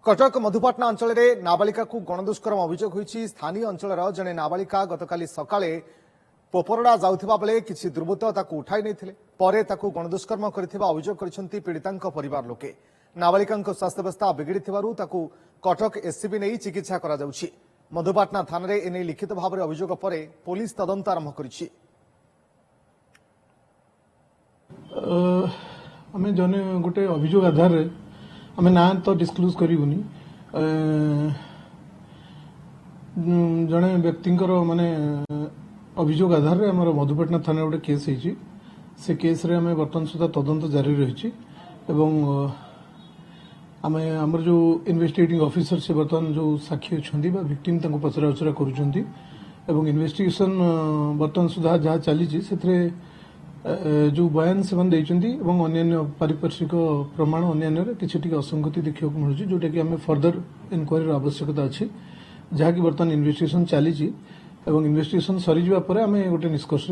कटक मधुपाटना अंचल में नाबालिका को गणदुष्कर्म अभियोग होती स्थानीय अंचल जड़े नाबालिका गतकाली सकाळे पोपरडा जाउथिबा बेले किछि दुर्बृत्त ताकू उठाई नैथिले परे ताकू गणदुष्कर्म करथिबा अभियोग करिसेंती पीड़ितांक परिवार लोके। नाबालिकांक स्वास्थ्यावस्था बिगड़िथिबारु ताकू कटक एससीबी नै चिकित्सा करा जाउछि। मधुपाटना थाना रे एने लिखित भाव में अभियोग परे पुलिस तदंत आरंभ करिछि। आमे जने गोटे अभियोग आधार रे आमे ना तो डिस्क्लोज करिवुनी जने व्यक्तिंकर माने अभियोग आधार रे हमर मधुपाटना थाना गोटे केस होइछि। से केस रे हमें वर्तमान सुधा तदंत जारी रहिछि एवं आमे हमर जो इन्वेस्टिगेटिंग ऑफिसर से वर्तमान जो साक्षी अछंती बा विक्टिम तांको पचरा उचरा करूछंती एवं इन्वेस्टिगेशन वर्तमान सुधा जहाँ चली से जो बयान से अन्य पारिपार्श्विक प्रमाण अन्य किसी असंगति देखा मिलूँ जोटा कि आम फर्दर इनक्वारी आवश्यकता अच्छी जहाँकि बर्तमान इन्वेस्टिगेशन चली इन्वेस्टिगेशन सरीजा आम गोटे निष्कर्ष